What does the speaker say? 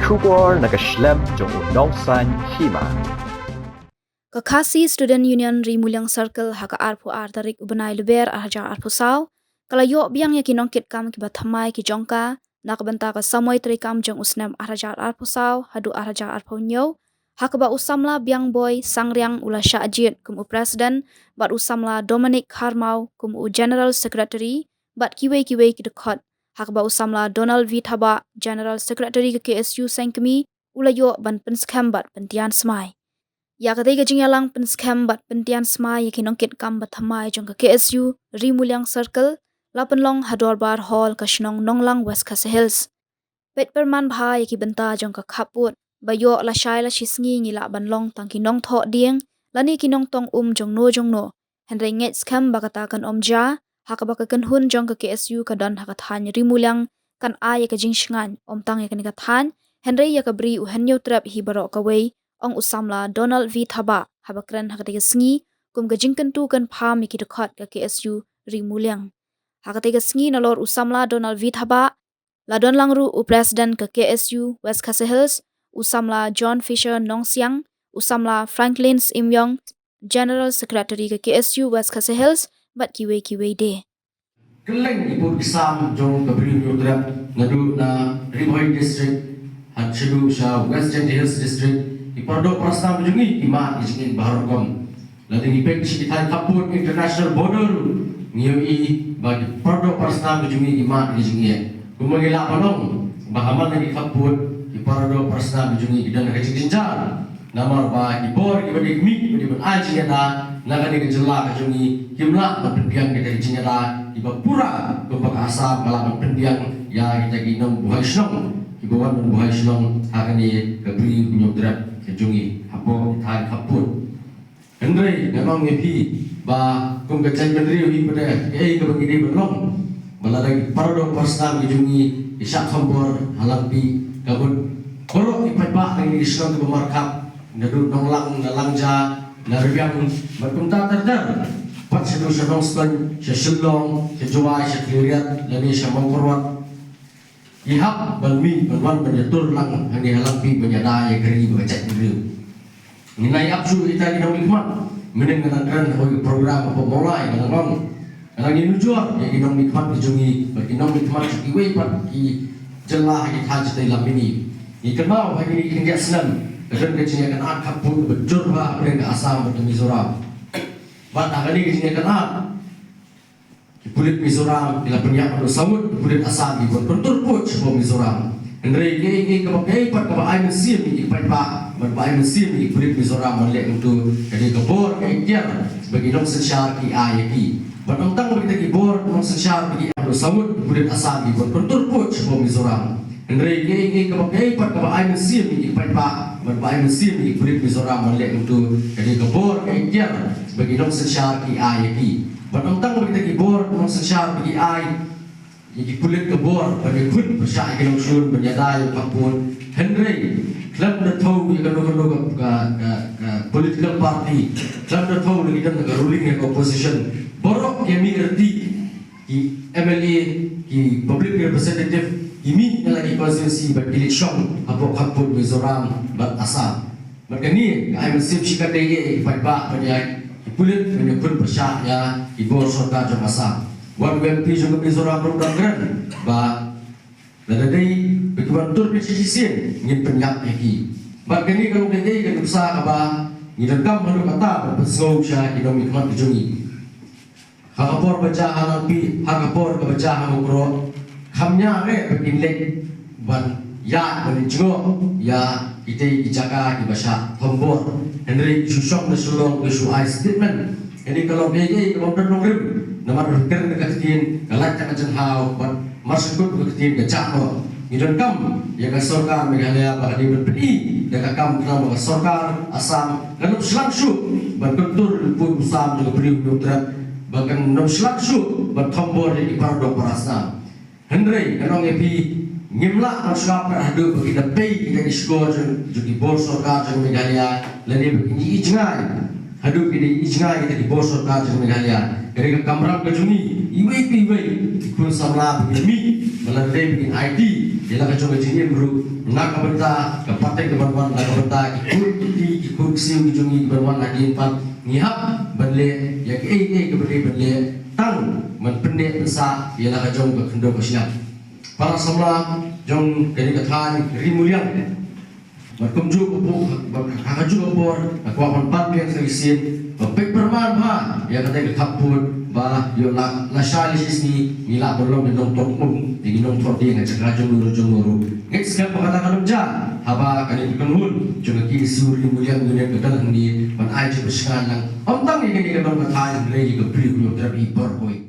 Shubor nakaslem jong nongsan hima. Kakasi Student Union Rimulyang Circle haka arpu artarik ubenai leber arja arpu saw. Kala yok biang ya kinongkit kam ki bathamai ki jongka. Nakabenta ka samoy trikam jong usnem arja arpu saw hadu arja arpu nyo. Hakaba usamla biang boy sangriang ula syajit kum presiden bat usamla Dominic Harmau kum General Secretary bat kiwe ki dekot. Hakaba usamla Donald V. Thaba General Secretary ke KSU Sengkemi ula yok ban penskam bat pentian semai. Ya kata ke jingyalang penskam bat pentian semai yakin nongkit kam bathamai jong ke KSU Rimulyang Circle Lapenlong Hadorbar Hall Kashnong Nonglang West Khasi Hills. Pet perman bha yaki benta jong ka khaput bayo la shai la shisngi ngila banlong tangki nong tho ding lani kinong tong jong no henry nget skam bakata kan omja hakaba ka kan hun jong ka KSU ka don hakathan Rimulyang kan a yaka jingshngan tang yaka nikathan henry yaka bri u henyo trap hi baro ka wei ong usamla Donald V. Thaba habakran hakatiga sngi kum ka jingkan tu kan pham yaki dekhat ka KSU Rimulyang. Hakatiga sngi nalor usamla Donald V. Thaba Ladon Langru Presiden ke KSU West Khasi Hills, usamla John Fisher Nongsiang, usamla Franklin Imyong, General Secretary ke KSU West Khasi Hills, bat kiwe de. Keleng ibu kisam jong kabri nyudra ngadu na Rimuy District hat shedu sha Western Hills District ipardo prastam jungi ima ijingin baharkom lading ipek shitai kaput international border ngioi bagi pardo prastam jungi ima ijingin kumagila panong bahaman lagi kaput iparado prasna bijungi idan kecik jinjar namar ba ibor ibadi mi ibadi ban aji ada nagani kejela kejungi kimla pendiang kita jinyara iba pura kumpak asam kala pendiang ya kita ginom buhay snong ibawan buhay snong hakani kabri nyodrat kejungi hapo thai kaput Henry namang ngepi ba kum kecai bendri wi pada kabagi di belong maladagi pardo pasna bijungi isak khambor halampi kabut korok ipaipa ngi islam ke markap nadu nonglang nalangja naryang berkumta terdar pat sedu sedong ston sesulong sejuai sekliriat lani samong korwat ihap balmi balwan penyatur lang hani halampi penyada ya keri becak dulu nginai absu ita kinong hikmat meneng nganandran hoi program apa mulai nganong Kalau ini jual, ya kita mikmat dijungi, kita mikmat iwe pat i jelah i taj dalam ini. Ini kenal hari ini kerja senam, kerja kerja kan ad kaput bejur bah mereka asam betul Mizoram. Bat hari ini kerja kan ad, kulit Mizoram bila penyak pada samut kulit asam dibuat berturput semua Mizoram. Henry ini kebagai pat kebagai mesin ini pak berbagai mesin ini kulit Mizoram melihat untuk jadi kebor kayak bagi dong sesyar ki ayaki. Penentang begitu kibor nong sesyar bagi ado samut kulit asam dibuat berturput semua Mizoram. Henry ini kebagai pat kebagai mesin ini pak berbagai mesin ini kulit Mizoram melihat untuk jadi kebor kayak bagi dong sesyar ki ayaki. Penentang begitu kibor nong sesyar bagi ay jadi kulit kebor pada kut bersyak ke sun berjadai kapun Henry club the tahu yang kalau ke political party club the tahu lagi dan ke ruling opposition borok kami erti ki MLA ki public representative ini yang lagi konstitusi election apok kapun Mizoram bat Assam maka ni I will save shikadeye ipa pada kulit menyebut bersyak ya ibu sorga jom Assam Wan WMP juga Mizoram program keren, ba, ladai berkuat tur pesisin, ngin penyak lagi. Bagai ni kalau kita kan usaha ba, ngidam malu kata berpesau sya idom ikmat kejungi. Hakapor baca halampi, hakapor baca hamukro, kamnya re berkinlek, ban ya menjengok, ya kita dijaga di bahasa tombor. Henry susok nasulong kesuai statement. Ini kalau dia kalau bernongrim Nama berker deketin, galak tak jenghau, buat masuk deketin kecano. Ngidon kam, ya ke sorkar Meghalaya bakal berpedi, ya ke kam kenal ke sorkar Assam, kan selangsu, berkultur pun Assam juga beri utrat, bahkan nom selangsu, bertombor di pardo parasna. Henry, kanong epi ngimla masuk hadu bagi dapei kita diskor jadi bor sorkar jeung Meghalaya, lain begini ijngai. Hadu kini ijngai kita di bor sorkar jeung Meghalaya. Dari kamera kejungi, iwe kun samla begini, melalui bikin IT, ialah kacau kecil bro nak kebentar ke partai keberwan nak kebentar ikut siu kijungi keberwan lagi empat ngihap benle ya ke benle tang menpendek besar ialah kacau ke kendor ke siap para semua jong kini katahan rimuliang berkumju kakaju kapur aku akan pakai serisin paper man ha ya kata ke kapur bah yo la shalis ni mila belum minum tokmum di minum tordi ngajak rajung nuru next kan pakatakan ja haba kani kenhun juga ki suri mulian dunia kedal ni pan aja bersekan lang ontang ini kan katahan lagi ke beri ku terapi berkoi